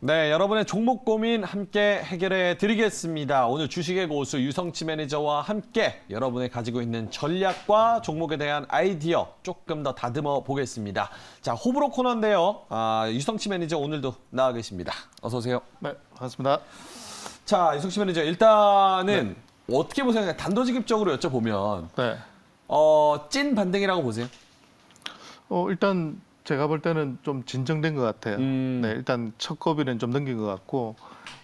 네, 여러분의 종목 고민 함께 해결해 드리겠습니다. 오늘 주식의 고수 유성치 매니저와 함께 여러분의 가지고 있는 전략과 종목에 대한 아이디어 조금 더 다듬어 보겠습니다. 자, 호불호 코너인데요. 유성치 매니저 오늘도 나와 계십니다. 어서 오세요. 네, 반갑습니다. 자, 유성치 매니저 일단은 어떻게 보세요? 단도직입적으로 여쭤보면 네. 찐 반등이라고 보세요? 일단 제가 볼 때는 좀 진정된 것 같아요. 음. 네, 일단 첫 고비는 좀 넘긴 것 같고,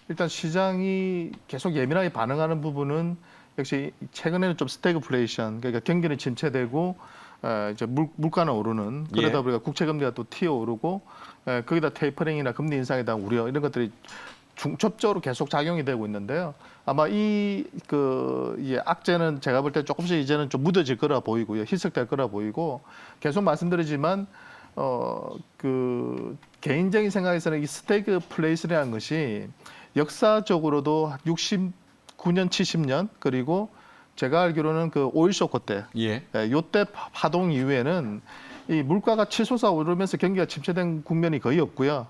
일단 시장이 계속 예민하게 반응하는 부분은 역시 최근에는 좀 스태그플레이션, 그러니까 경기는 침체되고 이제 물가는 오르는, 그러다 보니까 국채금리가 또 튀어오르고, 거기다 테이퍼링이나 금리 인상에 대한 우려 이런 것들이 중첩적으로 계속 작용이 되고 있는데요. 아마 이 악재는 제가 볼 때 조금씩 이제는 좀 무뎌질 거라 보이고요, 희석될 거라 보이고, 계속 말씀드리지만. 개인적인 생각에서는 이 스태그플레이션이라는 것이 역사적으로도 69년, 70년 그리고 제가 알기로는 그 오일 쇼크 때, 요때 파동 이후에는 이 물가가 치솟아 오르면서 경기가 침체된 국면이 거의 없고요.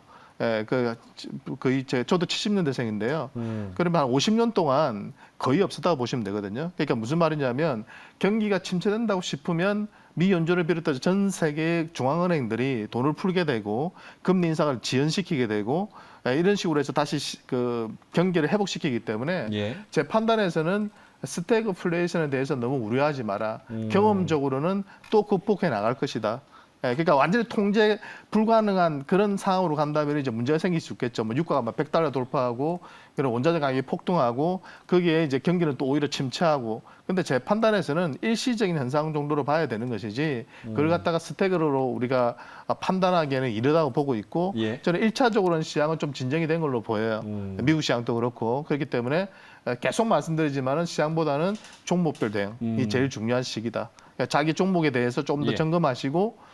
거의 저도 70년대생인데요. 그러면 한 50년 동안 거의 없었다고 보시면 되거든요. 그러니까 무슨 말이냐면 경기가 침체된다고 싶으면 미 연준을 비롯해서 전 세계 중앙은행들이 돈을 풀게 되고 금리 인상을 지연시키게 되고 이런 식으로 해서 다시 그 경기를 회복시키기 때문에 제 판단에서는 스태그플레이션에 대해서 너무 우려하지 마라. 경험적으로는 또 극복해 나갈 것이다. 그러니까 완전히 통제 불가능한 그런 상황으로 간다면 이제 문제가 생길 수 있겠죠. 뭐 유가가 막 $100 돌파하고 그런 원자재 가격이 폭등하고 거기에 이제 경기는 또 오히려 침체하고. 근데 제 판단에서는 일시적인 현상 정도로 봐야 되는 것이지 그걸 갖다가 스태그로 우리가 판단하기에는 이르다고 보고 있고 저는 1차적으로는 시장은 좀 진정이 된 걸로 보여요. 미국 시장도 그렇고. 그렇기 때문에 계속 말씀드리지만은 시장보다는 종목별 대응이 제일 중요한 시기다. 그러니까 자기 종목에 대해서 좀 더 점검하시고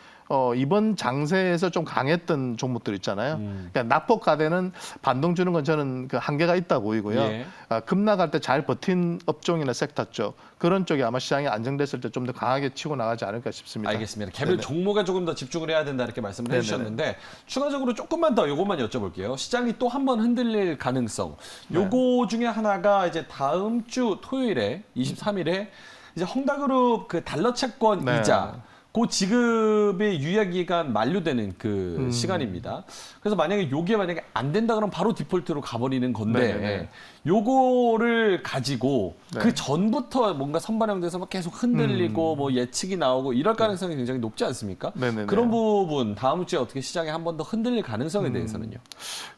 이번 장세에서 좀 강했던 종목들 있잖아요. 그러니까 낙폭 가대는 반동 주는 건 저는 그 한계가 있다 보이고요. 급락할 때 잘 버틴 업종이나 섹터 쪽 그런 쪽이 아마 시장이 안정됐을 때 좀 더 강하게 치고 나가지 않을까 싶습니다. 알겠습니다. 개별 종목에 조금 더 집중을 해야 된다 이렇게 말씀을 해주셨는데 추가적으로 조금만 더 요것만 여쭤볼게요. 시장이 또 한 번 흔들릴 가능성. 요거 중에 하나가 이제 다음 주 토요일에 23일에 이제 헝다그룹 그 달러 채권 이자 그 지급의 유예 기간 만료되는 그 시간입니다. 그래서 만약에 요게 만약에 안 된다 그러면 바로 디폴트로 가버리는 건데 요거를 가지고 그 전부터 뭔가 선반영돼서 막 계속 흔들리고 뭐 예측이 나오고 이럴 가능성이 굉장히 높지 않습니까? 그런 부분 다음 주에 어떻게 시장이 한 번 더 흔들릴 가능성에 대해서는요?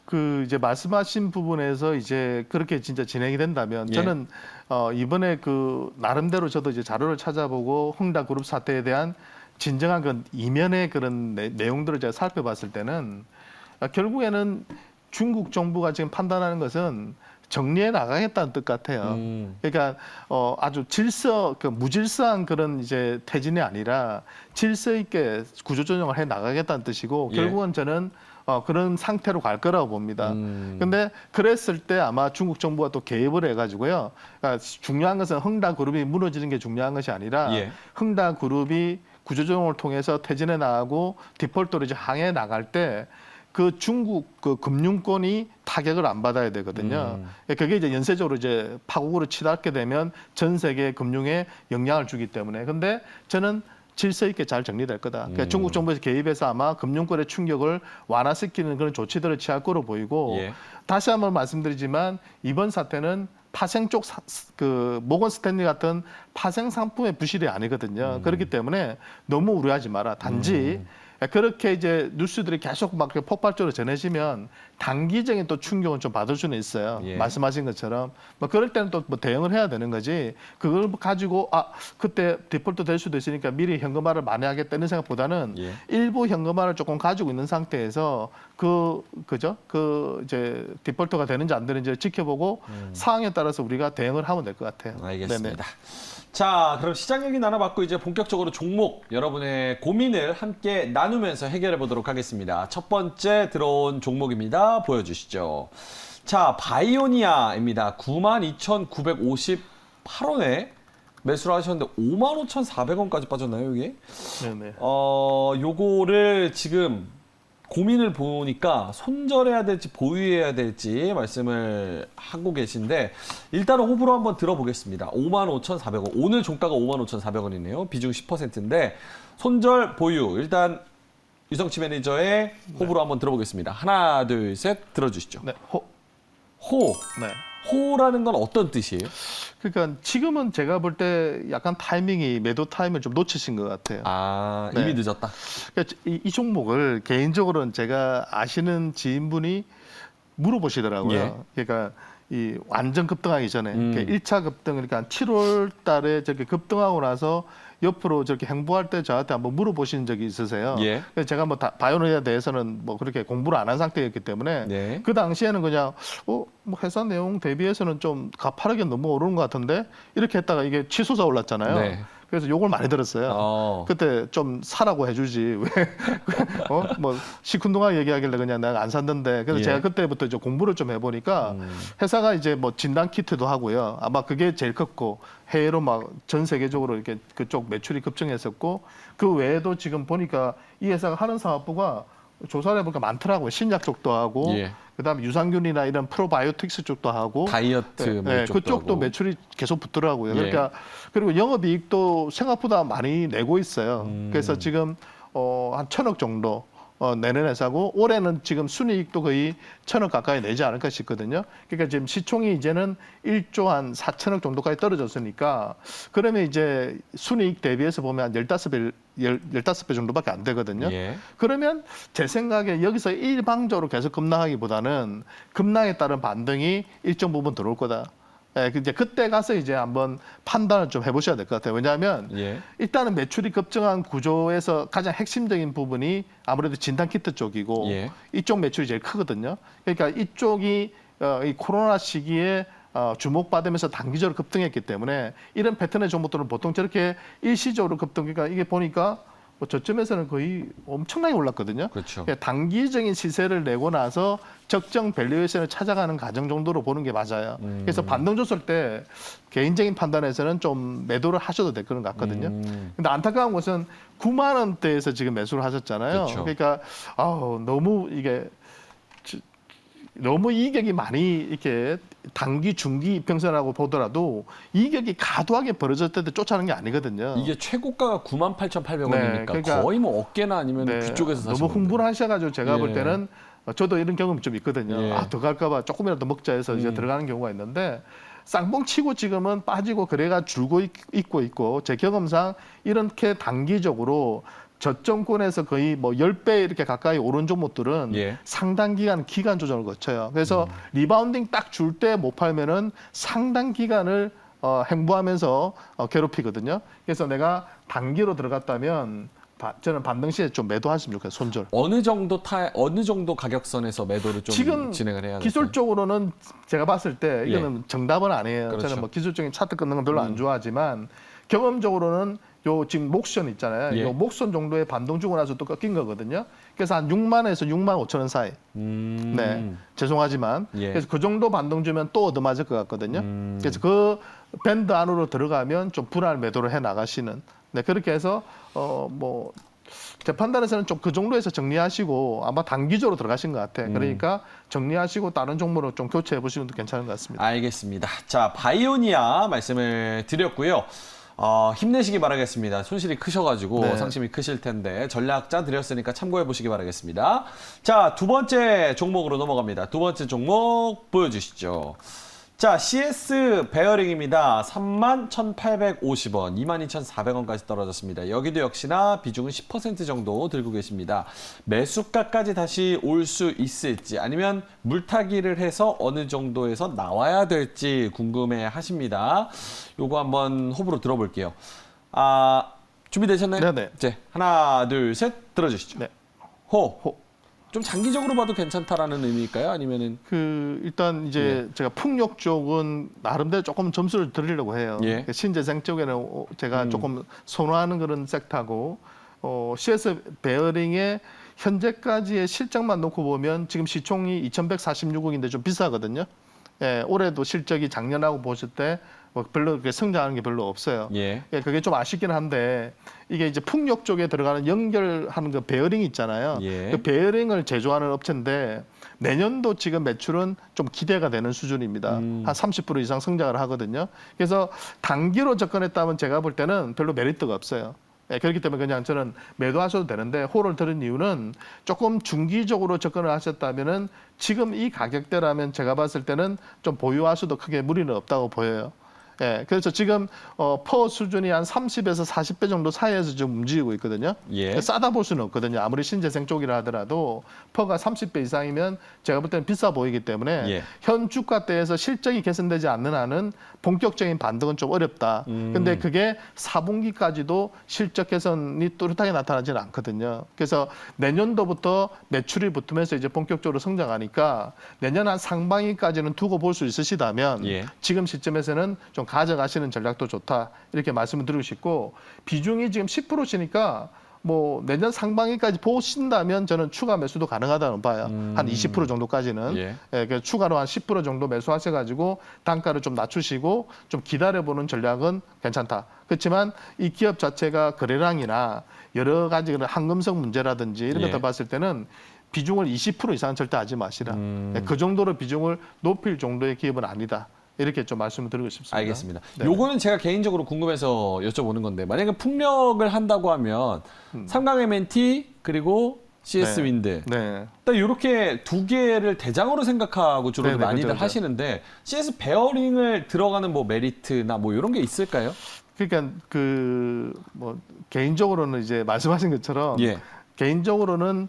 그 이제 말씀하신 부분에서 이제 그렇게 진짜 진행이 된다면 저는 이번에 그 나름대로 저도 이제 자료를 찾아보고 헝다그룹 사태에 대한 진정한 그 이면의 그런 내용들을 제가 살펴봤을 때는 결국에는 중국 정부가 지금 판단하는 것은 정리해 나가겠다는 뜻 같아요. 그러니까 아주 무질서한 그런 이제 퇴진이 아니라 질서 있게 구조조정을 해 나가겠다는 뜻이고 결국은 저는 그런 상태로 갈 거라고 봅니다. 근데 그랬을 때 아마 중국 정부가 또 개입을 해가지고요. 그러니까 중요한 것은 헝다그룹이 무너지는 게 중요한 것이 아니라 헝다그룹이 구조조정을 통해서 퇴진해 나가고 디폴트로 이제 항해 나갈 때 그 중국 그 금융권이 타격을 안 받아야 되거든요. 그게 이제 연쇄적으로 이제 파국으로 치닫게 되면 전 세계 금융에 영향을 주기 때문에. 근데 저는 질서 있게 잘 정리될 거다. 그러니까 중국 정부에서 개입해서 아마 금융권의 충격을 완화시키는 그런 조치들을 취할 거로 보이고 다시 한번 말씀드리지만 이번 사태는 파생 쪽 그 모건 스탠리 같은 파생 상품의 부실이 아니거든요. 그렇기 때문에 너무 우려하지 마라. 단지 그렇게 이제 뉴스들이 계속 막 폭발적으로 전해지면 단기적인 또 충격은 좀 받을 수는 있어요. 말씀하신 것처럼 뭐 그럴 때는 또 뭐 대응을 해야 되는 거지. 그걸 가지고 그때 디폴트 될 수도 있으니까 미리 현금화를 많이 하겠다는 생각보다는 일부 현금화를 조금 가지고 있는 상태에서 그 이제 디폴트가 되는지 안 되는지를 지켜보고 상황에 따라서 우리가 대응을 하면 될 것 같아요. 알겠습니다. 자, 그럼 시장 얘기 나눠봤고 이제 본격적으로 종목 여러분의 고민을 함께 나누면서 해결해 보도록 하겠습니다. 첫 번째 들어온 종목입니다. 보여주시죠. 자, 바이오니아입니다. 92,958원에 매수를 하셨는데 55,400원까지 빠졌나요, 이게? 네네. 요거를 지금 고민을 보니까 손절해야 될지 보유해야 될지 말씀을 하고 계신데 일단은 호불호 한번 들어보겠습니다. 55,400원. 오늘 종가가 55,400원이네요. 비중 10%인데 손절 보유. 일단 유성치 매니저의 호불호 한번 들어보겠습니다. 하나, 둘, 셋 들어주시죠. 네, 호. 네. 호라는 건 어떤 뜻이에요? 그러니까 지금은 제가 볼 때 약간 타이밍이 매도 타임을 좀 놓치신 것 같아요. 아, 네. 이미 늦었다. 그러니까 이 종목을 개인적으로는 제가 아시는 지인분이 물어보시더라고요. 예. 그러니까 이 완전 급등하기 전에 그러니까 1차 급등 그러니까 7월 달에 저렇게 급등하고 나서 옆으로 저렇게 행보할 때 저한테 한번 물어보신 적이 있으세요. 예. 그래서 제가 뭐 바이오닉에 대해서는 뭐 그렇게 공부를 안 한 상태였기 때문에 네. 그 당시에는 그냥 뭐 회사 내용 대비해서는 좀 가파르게 너무 오르는 것 같은데 이렇게 했다가 이게 치솟아 올랐잖아요. 네. 그래서 욕을 많이 들었어요. 그때 좀 사라고 해주지 왜 뭐 시큰둥하게 얘기하길래 그냥 내가 안 샀는데 그래서 예. 제가 그때부터 이제 공부를 좀 해보니까 회사가 이제 뭐 진단 키트도 하고요. 아마 그게 제일 컸고 해외로 막 전 세계적으로 이렇게 그쪽 매출이 급증했었고 그 외에도 지금 보니까 이 회사가 하는 사업부가 조사를 해보니까 많더라고요. 신약 쪽도 하고 예. 그다음에 유산균이나 이런 프로바이오틱스 쪽도 하고 다이어트 뭐 이쪽도 그쪽도 하고. 매출이 계속 붙더라고요. 예. 그러니까 그리고 영업이익도 생각보다 많이 내고 있어요. 그래서 지금 한 1,000억 정도 내는 회사고 올해는 지금 순이익도 거의 1,000억 가까이 내지 않을까 싶거든요. 그러니까 지금 시총이 이제는 1조 한 4천억 정도까지 떨어졌으니까 그러면 이제 순이익 대비해서 보면 한 15배 정도밖에 안 되거든요. 예. 그러면 제 생각에 여기서 일방적으로 계속 급락하기보다는 급락에 따른 반등이 일정 부분 들어올 거다. 예, 이제 그때 가서 이제 한번 판단을 좀 해보셔야 될 것 같아요. 왜냐하면 예. 일단은 매출이 급증한 구조에서 가장 핵심적인 부분이 아무래도 진단키트 쪽이고 예. 이쪽 매출이 제일 크거든요. 그러니까 이쪽이 이 코로나 시기에 주목받으면서 단기적으로 급등했기 때문에 이런 패턴의 종목들은 보통 저렇게 일시적으로 급등, 그러니까 이게 보니까 뭐 저점에서는 거의 엄청나게 올랐거든요. 그렇죠. 그러니까 단기적인 시세를 내고 나서 적정 밸류에이션을 찾아가는 과정 정도로 보는 게 맞아요. 그래서 반등 줬을 때 개인적인 판단에서는 좀 매도를 하셔도 될 그런 것 같거든요. 근데 안타까운 것은 9만 원대에서 지금 매수를 하셨잖아요. 그렇죠. 그러니까 너무 이게 너무 이격이 많이 이렇게 단기, 중기 이평선하고 보더라도 이격이 과도하게 벌어졌을 때 쫓아가는 게 아니거든요. 이게 최고가가 98,800원이니까 네, 그러니까 거의 뭐 어깨나 아니면 귀 쪽에서 사시는 너무 흥분하셔가지고 제가 예. 볼 때는 저도 이런 경험이 좀 있거든요. 예. 더 갈까봐 조금이라도 먹자 해서 이제 들어가는 경우가 있는데 쌍봉 치고 지금은 빠지고 그래가 줄고 있고 제 경험상 이렇게 단기적으로 저점권에서 거의 뭐 10배 이렇게 가까이 오른 종목들은 예. 상당 기간 조정을 거쳐요. 그래서 리바운딩 딱 줄 때 못 팔면은 상당 기간을 행보하면서 괴롭히거든요. 그래서 내가 단기로 들어갔다면 저는 반등 시에 좀 매도하시면 좋겠어요. 손절. 어느 정도 가격선에서 매도를 좀 지금 진행을 해야 될까요? 기술적으로는 제가 봤을 때 이거는 예. 정답은 아니에요. 그렇죠. 저는 뭐 기술적인 차트 끊는 건 별로 안 좋아하지만 경험적으로는 요 지금 목선 있잖아요. 예. 요 목선 정도의 반동 주고 나서 또 꺾인 거거든요. 그래서 한 6만에서 6만 5천 원 사이. 네, 죄송하지만 예. 그래서 그 정도 반동 주면 또 얻어맞을 것 같거든요. 그래서 그 밴드 안으로 들어가면 좀 분할 매도를 해 나가시는. 네, 그렇게 해서 뭐 제 판단에서는 좀 그 정도에서 정리하시고 아마 단기적으로 들어가신 것 같아. 그러니까 정리하시고 다른 종목으로 좀 교체해 보시면 괜찮은 것 같습니다. 알겠습니다. 자, 바이오니아 말씀을 드렸고요. 힘내시기 바라겠습니다. 손실이 크셔가지고 네. 상심이 크실 텐데 전략자 드렸으니까 참고해 보시기 바라겠습니다. 자, 두 번째 종목으로 넘어갑니다. 두 번째 종목 보여주시죠. 자, CS 베어링입니다. 31,850원, 22,400원까지 떨어졌습니다. 여기도 역시나 비중은 10% 정도 들고 계십니다. 매수가까지 다시 올 수 있을지 아니면 물타기를 해서 어느 정도에서 나와야 될지 궁금해 하십니다. 요거 한번 호불호 들어볼게요. 준비되셨나요? 네네. 네, 하나, 둘, 셋 들어주시죠. 네. 호. 좀 장기적으로 봐도 괜찮다라는 의미일까요? 아니면은 일단 이제 제가 풍력 쪽은 나름대로 조금 점수를 드리려고 해요. 예. 신재생 쪽에는 제가 조금 선호하는 그런 섹터고 CS 베어링의 현재까지의 실적만 놓고 보면 지금 시총이 2,146억인데 좀 비싸거든요. 예, 올해도 실적이 작년하고 보실 때 뭐 별로 그렇게 성장하는 게 별로 없어요. 예. 예, 그게 좀 아쉽긴 한데 이게 이제 풍력 쪽에 들어가는 연결하는 그 베어링 있잖아요. 예. 그 베어링을 제조하는 업체인데 내년도 지금 매출은 좀 기대가 되는 수준입니다. 한 30% 이상 성장을 하거든요. 그래서 단기로 접근했다면 제가 볼 때는 별로 메리트가 없어요. 예, 그렇기 때문에 그냥 저는 매도하셔도 되는데 호를 들은 이유는 조금 중기적으로 접근을 하셨다면은 지금 이 가격대라면 제가 봤을 때는 좀 보유하셔도 크게 무리는 없다고 보여요. 예, 그래서 지금 퍼 수준이 한 30에서 40배 정도 사이에서 좀 움직이고 있거든요. 예. 싸다 볼 수는 없거든요. 아무리 신재생 쪽이라 하더라도 퍼가 30배 이상이면 제가 볼 때는 비싸 보이기 때문에 예. 현 주가대에서 실적이 개선되지 않는 한은 본격적인 반등은 좀 어렵다. 근데 그게 4분기까지도 실적 개선이 뚜렷하게 나타나지는 않거든요. 그래서 내년도부터 매출이 붙으면서 이제 본격적으로 성장하니까 내년 한 상반기까지는 두고 볼 수 있으시다면 예. 지금 시점에서는 좀 가져가시는 전략도 좋다. 이렇게 말씀을 드리고 싶고 비중이 지금 10%시니까 뭐 내년 상반기까지 보신다면 저는 추가 매수도 가능하다고 봐요. 한 20% 정도까지는. 예. 예, 그 추가로 한 10% 정도 매수하셔가지고 단가를 좀 낮추시고 좀 기다려보는 전략은 괜찮다. 그렇지만 이 기업 자체가 거래량이나 여러 가지 그런 황금성 문제라든지 이런 예. 것들 봤을 때는 비중을 20% 이상은 절대 하지 마시라. 예, 그 정도로 비중을 높일 정도의 기업은 아니다. 이렇게 좀 말씀을 드리고 싶습니다. 알겠습니다. 네. 요거는 제가 개인적으로 궁금해서 여쭤보는 건데 만약에 풍력을 한다고 하면 삼강 M&T 그리고 CS 네. 윈드 네. 딱 이렇게 두 개를 대장으로 생각하고 주로 네네, 많이들 그죠. 하시는데 CS 베어링을 들어가는 뭐 메리트나 뭐 이런 게 있을까요? 그러니까 그 뭐 개인적으로는 이제 말씀하신 것처럼 예. 개인적으로는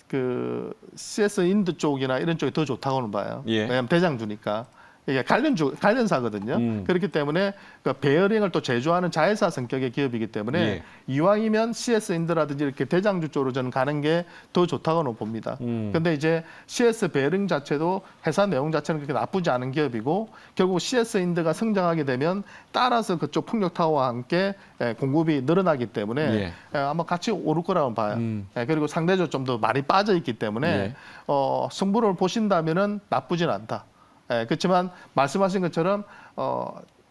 그 CS 인드 쪽이나 이런 쪽이 더 좋다고는 봐요. 예. 왜냐하면 대장주니까. 이게 관련사거든요. 그렇기 때문에 그 베어링을 또 제조하는 자회사 성격의 기업이기 때문에 예. 이왕이면 CS 인드라든지 이렇게 대장주 쪽으로 저는 가는 게 더 좋다고는 봅니다. 근데 이제 CS 베어링 자체도 회사 내용 자체는 그렇게 나쁘지 않은 기업이고 결국 CS 인드가 성장하게 되면 따라서 그쪽 풍력 타워와 함께 공급이 늘어나기 때문에 아마 같이 오를 거라고 봐요. 그리고 상대적으로 좀 더 많이 빠져 있기 때문에 승부를 보신다면은 나쁘진 않다. 그렇지만 말씀하신 것처럼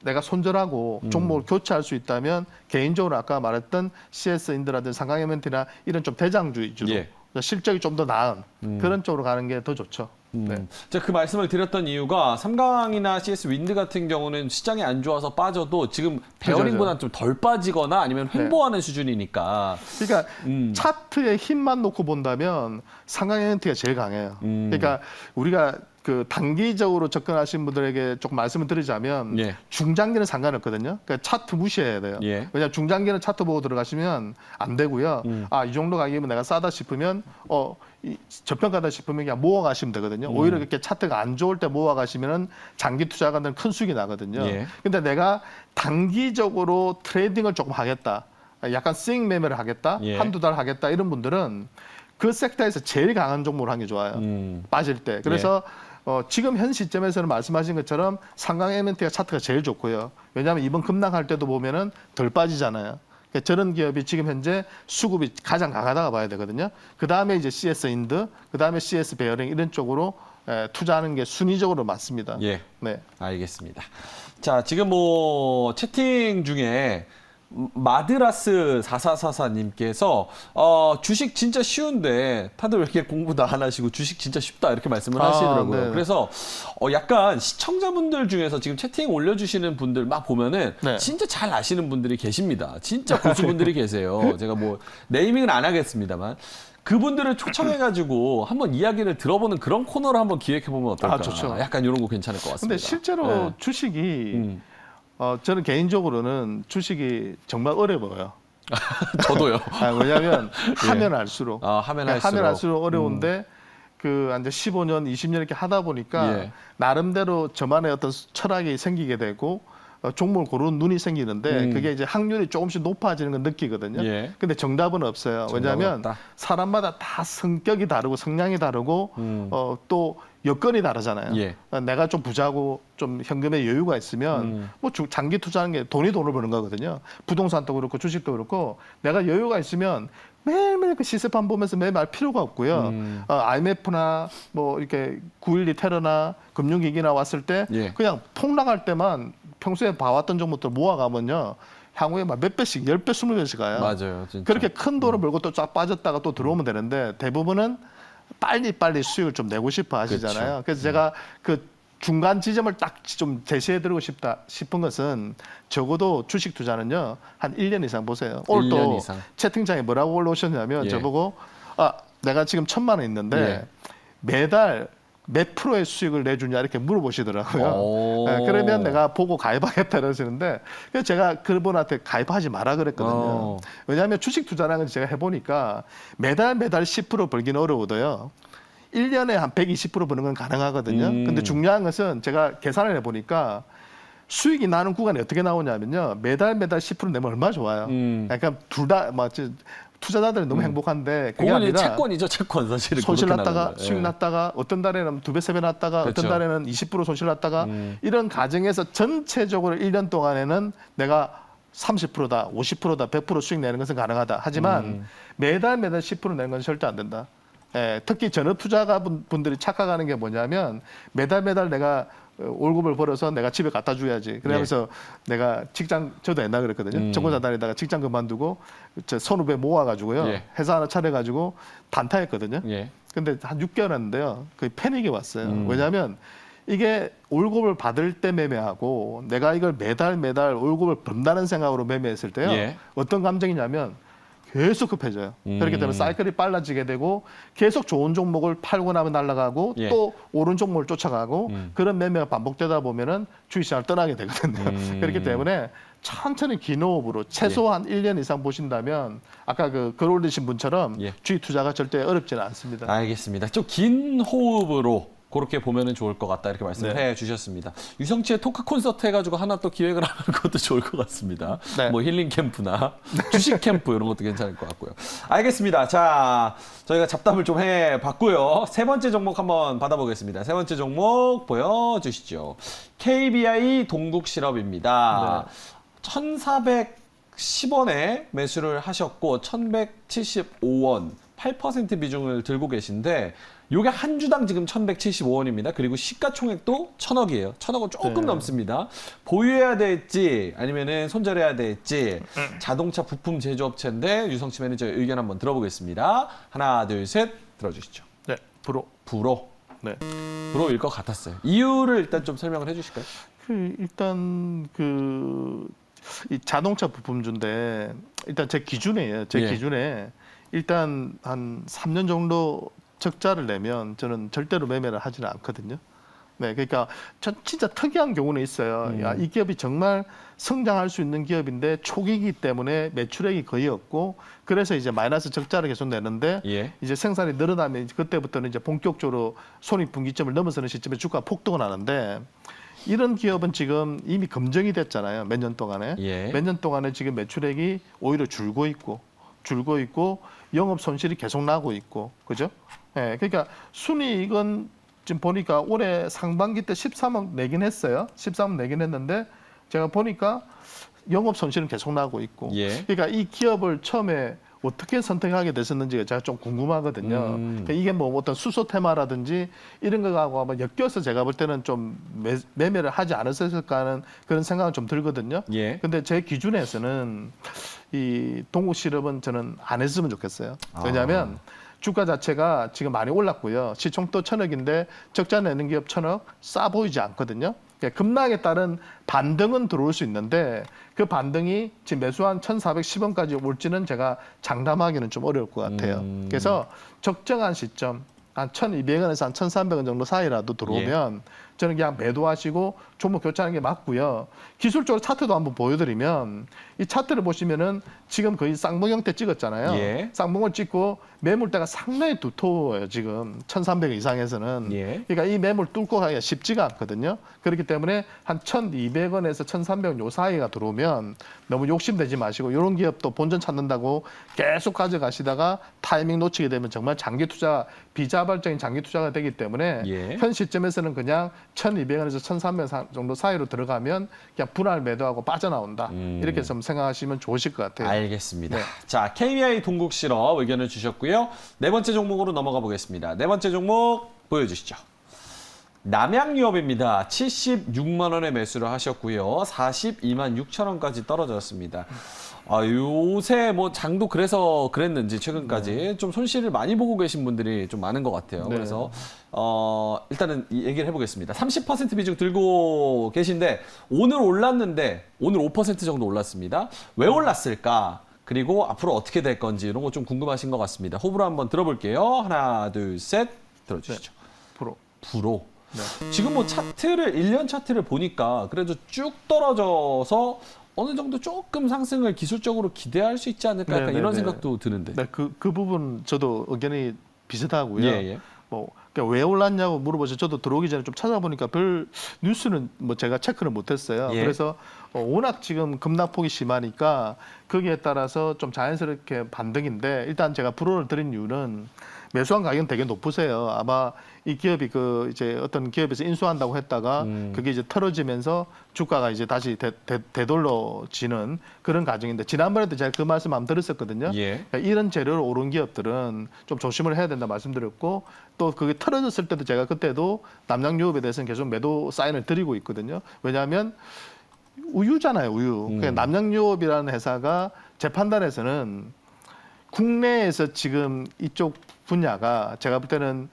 내가 손절하고 종목을 교체할 수 있다면 개인적으로 아까 말했던 CS 인드라든지 삼강 M&T나 이런 좀 대장주 위주로 예. 실적이 좀 더 나은 그런 쪽으로 가는 게 더 좋죠. 네. 제가 그 말씀을 드렸던 이유가 삼강이나 CS 윈드 같은 경우는 시장이 안 좋아서 빠져도 지금 베어링보다는 좀 덜 빠지거나 아니면 횡보하는 수준이니까. 그러니까 차트의 힘만 놓고 본다면 삼강 M&T가 제일 강해요. 그러니까 우리가 그 단기적으로 접근하신 분들에게 조금 말씀을 드리자면 예. 중장기는 상관없거든요. 그러니까 차트 무시해야 돼요. 예. 왜냐하면 중장기는 차트 보고 들어가시면 안 되고요. 아, 이 정도 가격이면 내가 싸다 싶으면 저평가다 싶으면 그냥 모아 가시면 되거든요. 오히려 이렇게 차트가 안 좋을 때 모아 가시면은 장기 투자가들은 큰 수익이 나거든요. 예. 근데 내가 단기적으로 트레이딩을 조금 하겠다. 약간 스윙 매매를 하겠다. 예. 한두 달 하겠다. 이런 분들은 그 섹터에서 제일 강한 종목을 하는 게 좋아요. 빠질 때. 그래서 지금 현 시점에서는 말씀하신 것처럼 삼강 M&T가 차트가 제일 좋고요. 왜냐하면 이번 급락할 때도 보면은 덜 빠지잖아요. 그러니까 저런 기업이 지금 현재 수급이 가장 강하다고 봐야 되거든요. 그 다음에 이제 CS 인드, 그 다음에 CS 베어링 이런 쪽으로 투자하는 게 순위적으로 맞습니다. 예. 네. 알겠습니다. 자, 지금 뭐 채팅 중에 마드라스 4444님께서 주식 진짜 쉬운데 다들 왜 이렇게 공부 다 안 하시고 주식 진짜 쉽다 이렇게 말씀을 하시더라고요. 네. 그래서 약간 시청자분들 중에서 지금 채팅 올려주시는 분들 막 보면은 네. 진짜 잘 아시는 분들이 계십니다. 진짜 고수분들이 계세요. 제가 뭐 네이밍은 안 하겠습니다만 그분들을 초청해가지고 한번 이야기를 들어보는 그런 코너를 한번 기획해보면 어떨까? 좋죠. 약간 이런 거 괜찮을 것 같습니다. 근데 실제로 네. 주식이 저는 개인적으로는 주식이 정말 어려워요. 저도요. 왜냐하면 예. 하면 알수록 하면 할수록. 하면 할수록 어려운데 그 이제 15년, 20년 이렇게 하다 보니까 예. 나름대로 저만의 어떤 철학이 생기게 되고 종목을 고르는 눈이 생기는데 그게 이제 확률이 조금씩 높아지는 걸 느끼거든요. 예. 근데 정답은 없어요. 왜냐하면 없다. 사람마다 다 성격이 다르고 성향이 다르고 또 여건이 다르잖아요. 예. 내가 좀 부자고 좀 현금에 여유가 있으면 뭐 장기 투자하는 게 돈을 버는 거거든요. 부동산도 그렇고 주식도 그렇고 내가 여유가 있으면 매일매일 그 시세판 보면서 매일 말 필요가 없고요. IMF나 뭐 이렇게 9.12 테러나 금융위기나 왔을 때 예. 그냥 폭락할 때만 평소에 봐왔던 종목들 모아가면요. 향후에 막 몇 배씩, 10배, 20배씩 가요. 맞아요. 진짜. 그렇게 큰 돈을 벌고 또 쫙 빠졌다가 또 들어오면 되는데 대부분은 빨리 수익을 좀 내고 싶어 하시잖아요. 그래서 제가 그 중간 지점을 딱 좀 제시해드리고 싶다 싶은 것은 적어도 주식 투자는요 한 1년 이상 보세요. 오늘 1년 또 이상. 채팅창에 뭐라고 올라오셨냐면 예. 저보고 내가 지금 1,000만 원 있는데 예. 매달 몇 프로의 수익을 내주냐 이렇게 물어보시더라고요. 오. 그러면 내가 보고 가입하겠다 이러시는데 그래서 제가 그분한테 가입하지 마라 그랬거든요. 왜냐하면 주식 투자라는 걸 제가 해보니까 매달 10% 벌기는 어려워도요. 1년에 한 120% 버는 건 가능하거든요. 근데 중요한 것은 제가 계산을 해보니까 수익이 나는 구간이 어떻게 나오냐면요. 매달 10% 내면 얼마나 좋아요. 그러니까 둘 다 투자자들이 너무 행복한데 그게 그건 아니라 채권이죠, 채권 사실은. 손실 그렇게 났다가 나가는 거예요. 수익 예. 났다가 어떤 달에는 2배, 3배 났다가 그렇죠. 어떤 달에는 20% 손실 났다가 이런 과정에서 전체적으로 1년 동안에는 내가 30%다, 50%다, 100% 수익 내는 것은 가능하다. 하지만 매달 10% 내는 건 절대 안 된다. 예, 특히 전업 투자가 분들이 착각하는 게 뭐냐면 매달 내가 월급을 벌어서 내가 집에 갖다 줘야지. 그러면서 내가 직장 저도 옛날 그랬거든요. 정권사 다니다가 직장 그만두고 저 선후배 모아가지고요. 예. 회사 하나 차려가지고 단타했거든요. 예. 근데 한 6개월 했는데요. 거의 패닉이 왔어요. 왜냐하면 이게 월급을 받을 때 매매하고 내가 이걸 매달 월급을 번다는 생각으로 매매했을 때요. 예. 어떤 감정이냐면 계속 급해져요. 그렇기 때문에 사이클이 빨라지게 되고 계속 좋은 종목을 팔고 나면 날아가고 예. 또 오른 종목을 쫓아가고 그런 매매가 반복되다 보면은 주식시장을 떠나게 되거든요. 그렇기 때문에 천천히 긴 호흡으로 최소한 1년 이상 보신다면 아까 그 글 올리신 분처럼 예. 주식 투자가 절대 어렵지는 않습니다. 알겠습니다. 좀 긴 호흡으로 그렇게 보면은 좋을 것 같다 이렇게 말씀을 네. 해주셨습니다. 유성치의 토크 콘서트 해가지고 하나 또 기획을 하는 것도 좋을 것 같습니다. 네. 뭐 힐링 캠프나 주식 캠프 이런 것도 괜찮을 것 같고요. 알겠습니다. 자, 저희가 잡담을 좀 해봤고요. 세 번째 종목 한번 받아보겠습니다. 세 번째 종목 보여주시죠. KBI 동국실업입니다. 1,410원에 매수를 하셨고 1,175원 8% 비중을 들고 계신데 요게 한 주당 지금 1,175원입니다. 그리고 시가총액도 1,000억이에요. 1,000억은 조금 네. 넘습니다. 보유해야 될지 아니면은 손절해야 될지 자동차 부품 제조업체인데 유성치 매니저 의견 한번 들어보겠습니다. 하나, 둘, 셋 들어주시죠. 네, 프로. 불호. 네. 불호일 것 같았어요. 이유를 일단 좀 설명을 해주실까요? 일단 이 자동차 부품주인데 일단 제 기준이에요. 제 예. 기준에 일단 한 3년 정도 적자를 내면 저는 절대로 매매를 하지는 않거든요. 네, 그러니까 진짜 특이한 경우는 있어요. 야, 이 기업이 정말 성장할 수 있는 기업인데 초기이기 때문에 매출액이 거의 없고 그래서 이제 마이너스 적자를 계속 내는데 예. 이제 생산이 늘어나면 이제 그때부터는 이제 본격적으로 손익분기점을 넘어서는 시점에 주가가 폭등을 하는데 이런 기업은 지금 이미 검증이 됐잖아요. 몇 년 동안에. 예. 몇 년 동안에 지금 매출액이 오히려 줄고 있고 영업 손실이 계속 나고 있고 그죠? 예, 그러니까 순이익은 지금 보니까 올해 상반기 때 13억 내긴 했어요. 13억 내긴 했는데 제가 보니까 영업 손실은 계속 나고 있고. 예. 그러니까 이 기업을 처음에 어떻게 선택하게 됐었는지가 제가 좀 궁금하거든요. 그러니까 이게 뭐 어떤 수소 테마라든지 이런 거하고 아마 엮여서 제가 볼 때는 좀 매매를 하지 않았을까 하는 그런 생각은 좀 들거든요. 예. 근데 제 기준에서는 이 동국실업은 저는 안 했으면 좋겠어요. 왜냐하면 주가 자체가 지금 많이 올랐고요. 시총도 1,000억인데 적자 내는 기업 1,000억 싸 보이지 않거든요. 그러니까 급락에 따른 반등은 들어올 수 있는데 그 반등이 지금 매수한 1,410원까지 올지는 제가 장담하기는 좀 어려울 것 같아요. 그래서 적정한 시점 한 1,200원에서 한 1,300원 정도 사이라도 들어오면 저는 그냥 매도하시고 종목 교체하는 게 맞고요. 기술적으로 차트도 한번 보여드리면 이 차트를 보시면은 지금 거의 쌍봉 형태 찍었잖아요. 예. 쌍봉을 찍고 매물대가 상당히 두터워요. 지금 1,300원 이상에서는. 예. 그러니까 이 매물 뚫고 가기가 쉽지가 않거든요. 그렇기 때문에 한 1,200원에서 1,300원 요 사이가 들어오면 너무 욕심내지 마시고 이런 기업도 본전 찾는다고 계속 가져가시다가 타이밍 놓치게 되면 정말 장기 투자 비자발적인 장기 투자가 되기 때문에 예. 현 시점에서는 그냥 1,200원에서 1,300원 정도 사이로 들어가면 그냥 분할 매도하고 빠져나온다. 이렇게 좀 생각하시면 좋으실 것 같아요. 알겠습니다. 네. 자, KBI 동국실업 의견을 주셨고요. 네 번째 종목으로 넘어가 보겠습니다. 네 번째 종목 보여주시죠. 남양유업입니다. 76만 원에 매수를 하셨고요. 42만 6천 원까지 떨어졌습니다. 요새 뭐 장도 그래서 그랬는지 최근까지 좀 손실을 많이 보고 계신 분들이 좀 많은 것 같아요. 네. 그래서 일단은 이 얘기를 해보겠습니다. 30% 비중 들고 계신데 오늘 올랐는데 오늘 5% 정도 올랐습니다. 왜 올랐을까? 그리고 앞으로 어떻게 될 건지 이런 거 좀 궁금하신 것 같습니다. 호불호 한번 들어볼게요. 하나, 둘, 셋 들어주시죠. 불호. 네. 지금 뭐 차트를 1년 차트를 보니까 그래도 쭉 떨어져서 어느 정도 조금 상승을 기술적으로 기대할 수 있지 않을까 약간 이런 생각도 드는데. 네, 그 부분 저도 의견이 비슷하고요. 예. 뭐 그러니까 왜 올랐냐고 물어보셔서 저도 들어오기 전에 좀 찾아보니까 별 뉴스는 뭐 제가 체크를 못했어요. 예. 그래서 워낙 지금 급락폭이 심하니까 거기에 따라서 좀 자연스럽게 반등인데 일단 제가 불호를 드린 이유는 매수한 가격은 되게 높으세요. 아마 이 기업이 그 이제 어떤 기업에서 인수한다고 했다가 그게 이제 털어지면서 주가가 이제 다시 되돌려지는 그런 과정인데 지난번에도 제가 그 말씀 한번 드렸었거든요. 예. 그러니까 이런 재료로 오른 기업들은 좀 조심을 해야 된다 말씀드렸고 또 그게 털어졌을 때도 제가 그때도 남양유업에 대해서는 계속 매도 사인을 드리고 있거든요. 왜냐하면 우유잖아요, 우유. 그러니까 남양유업이라는 회사가 제 판단에서는 국내에서 지금 이쪽 분야가 제가 볼 때는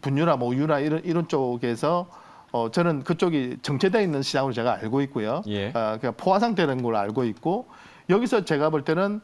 분유나 뭐 우유나 이런 쪽에서 저는 그쪽이 정체되어 있는 시장으로 제가 알고 있고요. 예. 그러니까 포화 상태라는 걸 알고 있고 여기서 제가 볼 때는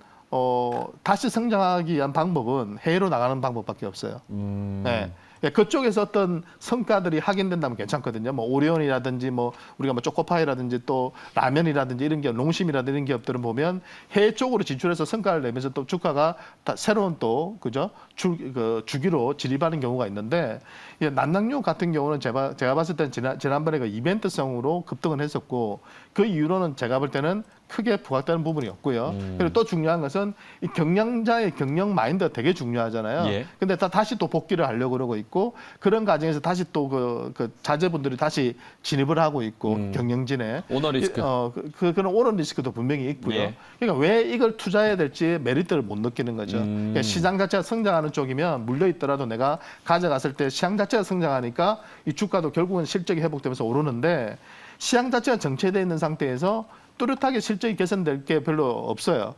다시 성장하기 위한 방법은 해외로 나가는 방법밖에 없어요. 네. 그쪽에서 어떤 성과들이 확인된다면 괜찮거든요. 뭐 오리온이라든지 뭐 우리가 뭐 초코파이라든지 또 라면이라든지 이런 기업, 농심이라든지 이런 기업들은 보면 해외 쪽으로 진출해서 성과를 내면서 또 주가가 다 새로운 또 그죠 주기로 진입하는 경우가 있는데 남양유 같은 경우는 제가 봤을 때는 지난번에 그 이벤트성으로 급등을 했었고 그 이후로는 제가 볼 때는 크게 부각되는 부분이 없고요. 그리고 또 중요한 것은 이 경영자의 경영 마인드가 되게 중요하잖아요. 예. 근데 다시 또 복귀를 하려고 그러고 있고 그런 과정에서 다시 또 그 자제분들이 다시 진입을 하고 있고 경영진에 오너 리스크. 그런 오너 리스크도 분명히 있고요. 예. 그러니까 왜 이걸 투자해야 될지 메리트를 못 느끼는 거죠. 그러니까 시장 자체가 성장하는 쪽이면 물려 있더라도 내가 가져갔을 때 시장 자체가 성장하니까 이 주가도 결국은 실적이 회복되면서 오르는데 시장 자체가 정체되어 있는 상태에서 뚜렷하게 실적이 개선될 게 별로 없어요.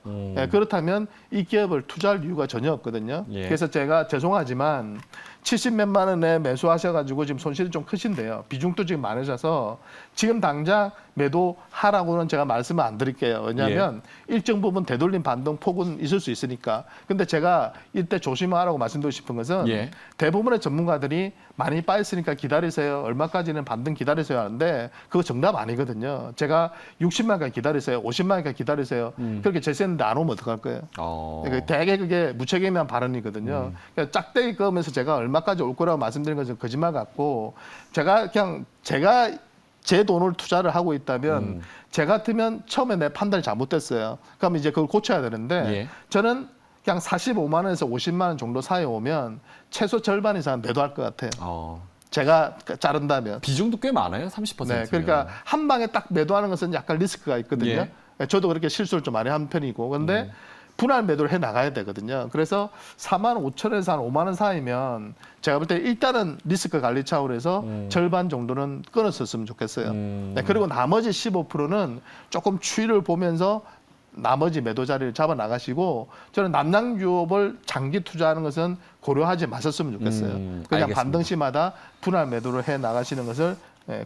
그렇다면 이 기업을 투자할 이유가 전혀 없거든요. 예. 그래서 제가 죄송하지만 70몇만 원에 매수하셔가지고 지금 손실이 좀 크신데요. 비중도 지금 많으셔서 지금 당장 매도하라고는 제가 말씀을 안 드릴게요. 왜냐하면 일정 부분 되돌림 반등 폭은 있을 수 있으니까. 근데 제가 이때 조심하라고 말씀드리고 싶은 것은 예. 대부분의 전문가들이 많이 빠졌으니까 기다리세요. 얼마까지는 반등 기다리세요 하는데 그거 정답 아니거든요. 제가 60만까지 기다리세요. 50만까지 기다리세요. 그렇게 제시했는데 안 오면 어떡할 거예요? 그러니까 되게 그게 무책임한 발언이거든요. 그러니까 짝대기 끄면서 제가 얼마까지 올 거라고 말씀드린 것은 거짓말 같고 제가 제 돈을 투자를 하고 있다면 제 같으면 처음에 내 판단이 잘못됐어요. 그럼 이제 그걸 고쳐야 되는데 예. 저는 그냥 45만 원에서 50만 원 정도 사이 오면 최소 절반 이상 매도할 것 같아요. 제가 자른다면. 비중도 꽤 많아요. 30%. 네, 그러니까 한 방에 딱 매도하는 것은 약간 리스크가 있거든요. 예. 저도 그렇게 실수를 좀 많이 한 편이고. 그런데 분할 매도를 해 나가야 되거든요. 그래서 4만 5천에서 한 5만 원 사이면 제가 볼 때 일단은 리스크 관리 차원에서 절반 정도는 끊었었으면 좋겠어요. 네, 그리고 나머지 15%는 조금 추이를 보면서 나머지 매도 자리를 잡아 나가시고 저는 남양유업을 장기 투자하는 것은 고려하지 마셨으면 좋겠어요. 그냥 알겠습니다. 반등시마다 분할 매도를 해 나가시는 것을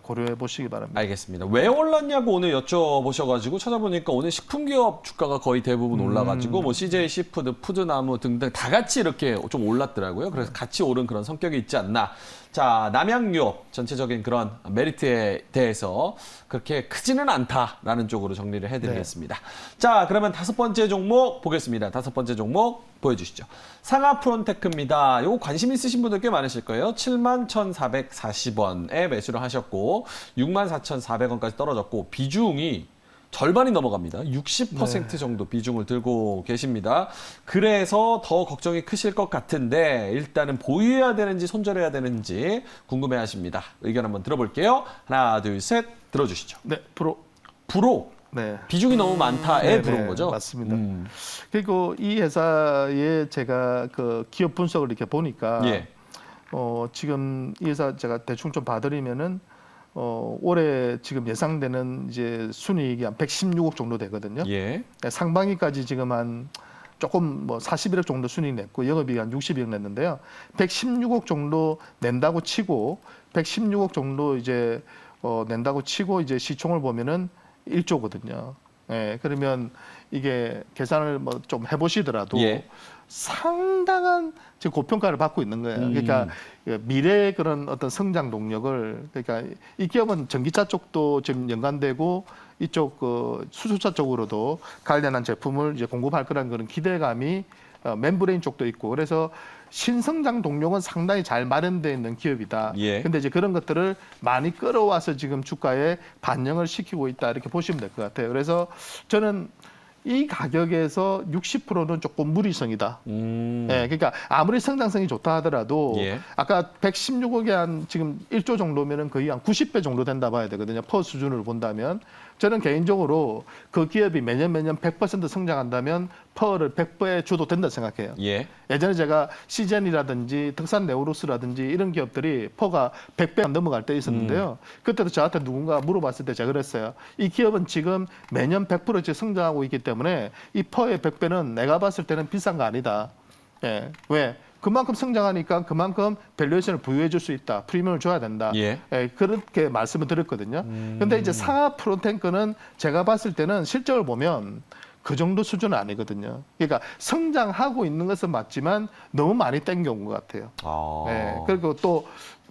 고려해 보시기 바랍니다. 알겠습니다. 왜 올랐냐고 오늘 여쭤보셔가지고 찾아보니까 오늘 식품기업 주가가 거의 대부분 올라가지고 뭐 CJ 시푸드, 푸드나무 등등 다 같이 이렇게 좀 올랐더라고요. 그래서 같이 오른 그런 성격이 있지 않나. 자, 남양유업 전체적인 그런 메리트에 대해서 그렇게 크지는 않다라는 쪽으로 정리를 해드리겠습니다. 자, 그러면 5번째 종목 보겠습니다. 5번째 종목 보여주시죠. 상하프론테크입니다. 이거 관심 있으신 분들 꽤 많으실 거예요. 71,440원에 매수를 하셨고 64,400원까지 떨어졌고 비중이 절반이 넘어갑니다. 60% 정도 비중을 들고 계십니다. 그래서 더 걱정이 크실 것 같은데 일단은 보유해야 되는지 손절해야 되는지 궁금해하십니다. 의견 한번 들어볼게요. 하나, 둘, 셋 들어주시죠. 네, 불호. 네. 비중이 너무 많다에 불은 거죠? 맞습니다. 그리고 이 회사에 제가 그 기업 분석을 이렇게 보니까 지금 이 회사 제가 대충 좀 봐드리면은 올해 지금 예상되는 이제 순이익이 한 116억 정도 되거든요. 예. 상반기까지 지금 한 조금 뭐 41억 정도 순이익 냈고 영업이익 한 60억 냈는데요. 116억 정도 낸다고 치고 116억 정도 이제 낸다고 치고 이제 시총을 보면은 1조거든요. 예, 그러면 이게 계산을 뭐 좀 해보시더라도 예. 상당한 지금 고평가를 받고 있는 거예요. 그러니까 미래의 그런 어떤 성장 동력을 그러니까 이 기업은 전기차 쪽도 지금 연관되고 이쪽 그 수소차 쪽으로도 관련한 제품을 이제 공급할 거라는 그런 기대감이 멤브레인 쪽도 있고 그래서 신성장 동력은 상당히 잘 마련되어 있는 기업이다. 예. 근데 이제 그런 것들을 많이 끌어와서 지금 주가에 반영을 시키고 있다 이렇게 보시면 될 것 같아요. 그래서 저는 이 가격에서 60%는 조금 무리성이다. 예, 그러니까 아무리 성장성이 좋다 하더라도 예. 아까 116억에 한 지금 1조 정도면은 거의 한 90배 정도 된다 봐야 되거든요. 퍼 수준으로 본다면 저는 개인적으로 그 기업이 매년 100% 성장한다면 퍼를 100배 줘도 된다 생각해요. 예. 예전에 제가 시젠이라든지 덕산 네오로스라든지 이런 기업들이 퍼가 100배 안 넘어갈 때 있었는데요. 그때도 저한테 누군가 물어봤을 때 제가 그랬어요. 이 기업은 지금 매년 100%씩 성장하고 있기 때문에 이 퍼의 100배는 내가 봤을 때는 비싼 거 아니다. 예. 왜? 그만큼 성장하니까 그만큼 밸류에이션을 부여해 줄 수 있다. 프리미엄을 줘야 된다. 예. 예, 그렇게 말씀을 드렸거든요. 근데 이제 상하 프로탱크는 제가 봤을 때는 실적을 보면 그 정도 수준은 아니거든요. 그러니까 성장하고 있는 것은 맞지만 너무 많이 땡겨온 것 같아요. 아. 예, 그리고 또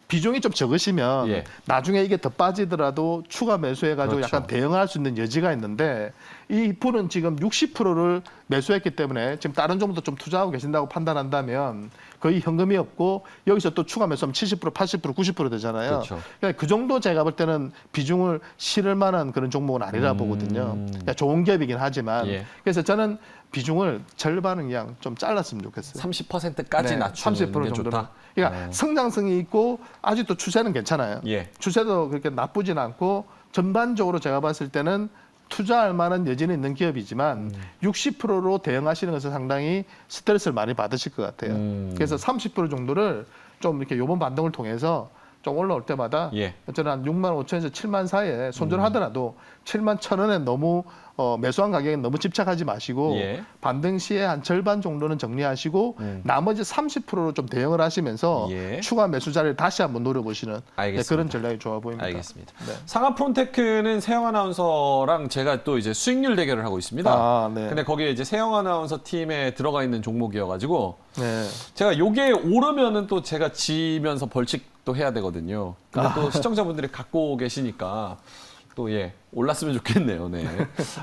비중이 좀 적으시면 예. 나중에 이게 더 빠지더라도 추가 매수해가지고 그렇죠. 약간 대응할 수 있는 여지가 있는데 이 풀은 지금 60%를 매수했기 때문에 지금 다른 종목도 좀 투자하고 계신다고 판단한다면 거의 현금이 없고 여기서 또 추가 매수하면 70%, 80%, 90% 되잖아요. 그렇죠. 그러니까 그 정도 제가 볼 때는 비중을 실을 만한 그런 종목은 아니라 보거든요. 그러니까 좋은 기업이긴 하지만 예. 그래서 저는 비중을 절반은 그냥 좀 잘랐으면 좋겠어요. 30%까지 네, 낮추는 30% 게 정도는. 좋다. 그러니까 성장성이 있고 아직도 추세는 괜찮아요. 예. 추세도 그렇게 나쁘진 않고 전반적으로 제가 봤을 때는 투자할 만한 여지는 있는 기업이지만 60%로 대응하시는 것은 상당히 스트레스를 많이 받으실 것 같아요. 그래서 30% 정도를 좀 이렇게 요번 반등을 통해서 좀 올라올 때마다 예. 저는 한 6만 5천에서 7만 사이에 손절하더라도 7만 1,000원에 너무 매수한 가격에 너무 집착하지 마시고 예. 반등 시에 한 절반 정도는 정리하시고 나머지 30%로 좀 대응을 하시면서 예. 추가 매수 자리를 다시 한번 노려보시는 알겠습니다. 그런 전략이 좋아 보입니다. 알겠습니다. 네. 상하 프론테크는 세영 아나운서랑 제가 또 이제 수익률 대결을 하고 있습니다. 아, 네. 근데 거기에 이제 세영 아나운서 팀에 들어가 있는 종목이어가지고 네. 제가 요게 오르면은 또 제가 지면서 벌칙도 해야 되거든요. 근데 또 시청자분들이 갖고 계시니까 또 올랐으면 좋겠네요. 네.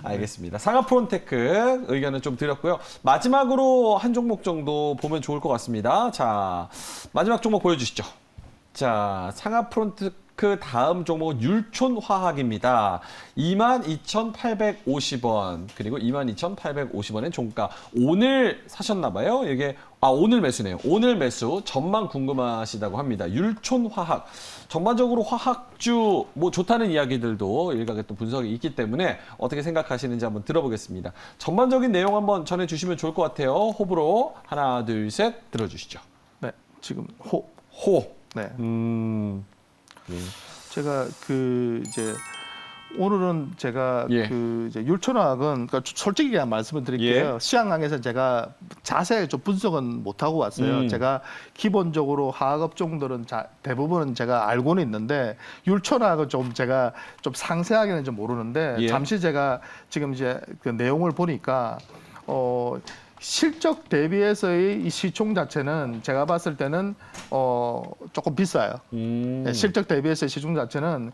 알겠습니다. 상하 프론테크 의견을 좀 드렸고요. 마지막으로 한 종목 정도 보면 좋을 것 같습니다. 자, 마지막 종목 보여주시죠. 자, 상하 프론테크 다음 종목은 율촌화학입니다. 22,850원 그리고 22,850원의 종가. 오늘 사셨나 봐요. 이게 오늘 매수네요. 오늘 매수 전망 궁금하시다고 합니다. 율촌화학. 전반적으로 화학주 뭐 좋다는 이야기들도 일각에 또 분석이 있기 때문에 어떻게 생각하시는지 한번 들어보겠습니다. 전반적인 내용 한번 전해주시면 좋을 것 같아요. 호불호 하나, 둘, 셋 들어주시죠. 네. 지금 호. 네. 네. 제가 이제 오늘은 제가 예. 이제 율촌화학은 그러니까 솔직히 그냥 말씀을 드릴게요. 예. 시황항에서 제가 자세히 좀 분석은 못 하고 왔어요. 제가 기본적으로 화학 업종들은 대부분은 제가 알고는 있는데 율촌화학은 좀 제가 좀 상세하게는 좀 모르는데 예. 잠시 제가 지금 이제 그 내용을 보니까 실적 대비해서의 이 시총 자체는 제가 봤을 때는 조금 비싸요. 네, 실적 대비해서 시총 자체는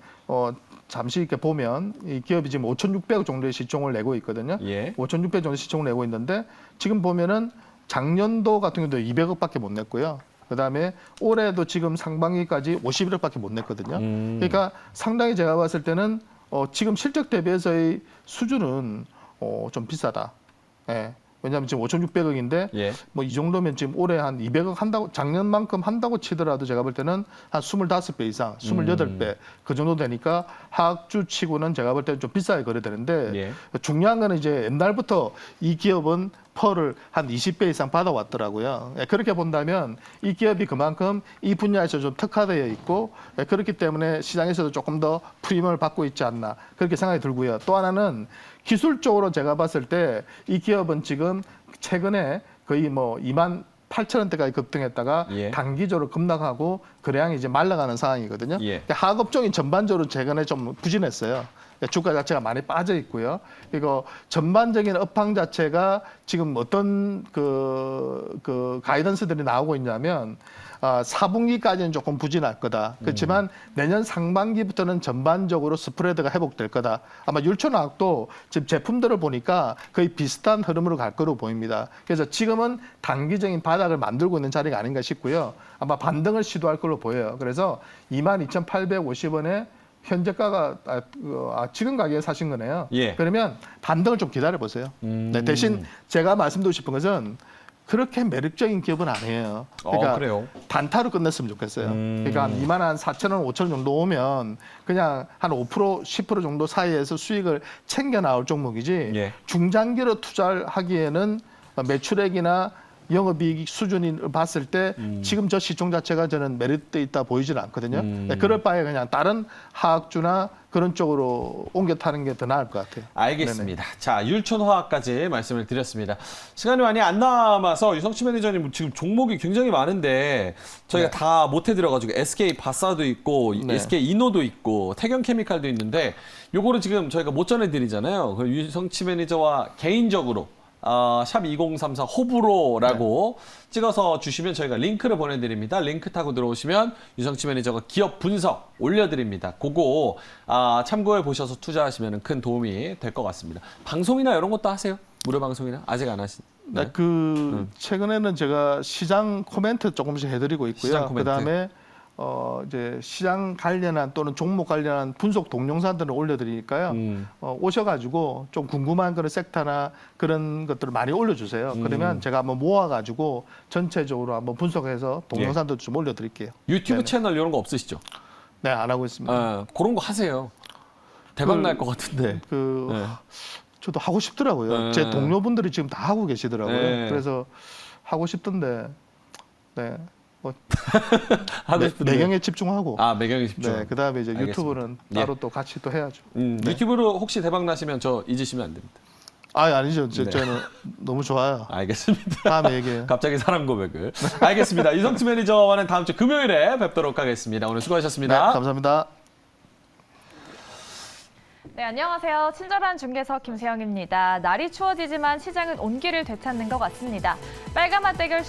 잠시 이렇게 보면 이 기업이 지금 5,600억 정도의 시총을 내고 있거든요. 예. 5,600억 정도 시총을 내고 있는데 지금 보면은 작년도 같은 경우도 200억밖에 못 냈고요. 그다음에 올해도 지금 상반기까지 51억밖에 못 냈거든요. 그러니까 상당히 제가 봤을 때는 지금 실적 대비해서의 수준은 좀 비싸다. 예. 왜냐하면 지금 5,600억인데 예. 뭐 이 정도면 지금 올해 한 200억 한다고 작년만큼 한다고 치더라도 제가 볼 때는 한 25배 이상, 28배 그 정도 되니까 화학주 치고는 제가 볼 때는 좀 비싸게 거래되는데 예. 중요한 거는 이제 옛날부터 이 기업은 펄을 한 20배 이상 받아왔더라고요. 예, 그렇게 본다면 이 기업이 그만큼 이 분야에서 좀 특화되어 있고 예, 그렇기 때문에 시장에서도 조금 더 프리미엄을 받고 있지 않나 그렇게 생각이 들고요. 또 하나는 기술적으로 제가 봤을 때 이 기업은 지금 최근에 거의 뭐 28,000원대까지 급등했다가 예. 단기적으로 급락하고 거래량이 이제 말라가는 상황이거든요. 예. 하급종이 전반적으로 최근에 좀 부진했어요. 주가 자체가 많이 빠져 있고요. 이거 전반적인 업황 자체가 지금 어떤 그 가이던스들이 나오고 있냐면 4분기까지는 조금 부진할 거다. 그렇지만 내년 상반기부터는 전반적으로 스프레드가 회복될 거다. 아마 율촌화학도 지금 제품들을 보니까 거의 비슷한 흐름으로 갈 거로 보입니다. 그래서 지금은 단기적인 바닥을 만들고 있는 자리가 아닌가 싶고요. 아마 반등을 시도할 걸로 보여요. 그래서 22,850원에 현재가가 지금 가격에 사신 거네요. 예. 그러면 반등을 좀 기다려 보세요. 네, 대신 제가 말씀드리고 싶은 것은 그렇게 매력적인 기업은 아니에요. 그러니까 그래요? 단타로 끝냈으면 좋겠어요. 그러니까 한 24,000원, 5,000원 정도 오면 그냥 한 5%, 10% 정도 사이에서 수익을 챙겨 나올 종목이지 예. 중장기로 투자를 하기에는 매출액이나 영업이익 수준을 봤을 때 지금 저 시총 자체가 저는 메리트 있다 보이지는 않거든요. 네, 그럴 바에 그냥 다른 화학주나 그런 쪽으로 옮겨 타는 게 더 나을 것 같아요. 알겠습니다. 자, 율촌화학까지 말씀을 드렸습니다. 시간이 많이 안 남아서 유성치 매니저님 지금 종목이 굉장히 많은데 저희가 네. 다 못 해드려가지고 SK 바사도 있고 네. SK 이노도 있고 태경케미칼도 있는데 요거를 지금 저희가 못 전해드리잖아요. 그 유성치 매니저와 개인적으로 샵 2034 호불호라고 찍어서 주시면 저희가 링크를 보내드립니다. 링크 타고 들어오시면 유성치 매니저가 기업 분석 올려드립니다. 그거 참고해 보셔서 투자하시면 큰 도움이 될 것 같습니다. 방송이나 이런 것도 하세요? 무료 방송이나? 아직 안 하시나요? 네, 최근에는 제가 시장 코멘트 조금씩 해드리고 있고요. 시장 코멘트. 그다음에 이제 시장 관련한 또는 종목 관련한 분석 동영상들을 올려드리니까요. 오셔가지고 좀 궁금한 그런 섹터나 그런 것들을 많이 올려주세요. 그러면 제가 한번 모아가지고 전체적으로 한번 분석해서 동영상도 좀 올려드릴게요. 유튜브 채널 이런 거 없으시죠? 네, 안 하고 있습니다. 그런 거 하세요. 대박 날 것 같은데. 네. 저도 하고 싶더라고요. 제 동료분들이 지금 다 하고 계시더라고요. 네. 그래서 하고 싶던데, 네. 뭐 하고 싶은데. 매경에 집중하고. 매경에 집중. 네, 그다음에 이제 알겠습니다. 유튜브는 따로 또 같이 또 해야죠. 유튜브로 혹시 대박 나시면 저 잊으시면 안 됩니다. 아니죠. 저는 너무 좋아요. 알겠습니다. 다음에 얘기해요. 갑자기 사람 고백을. 알겠습니다. 유성치 매니저와는 다음 주 금요일에 뵙도록 하겠습니다. 오늘 네, 수고하셨습니다. 감사합니다. 네, 안녕하세요. 친절한 중개석 김세영입니다. 날이 추워지지만 시장은 온기를 되찾는 것 같습니다. 빨간 맛 대결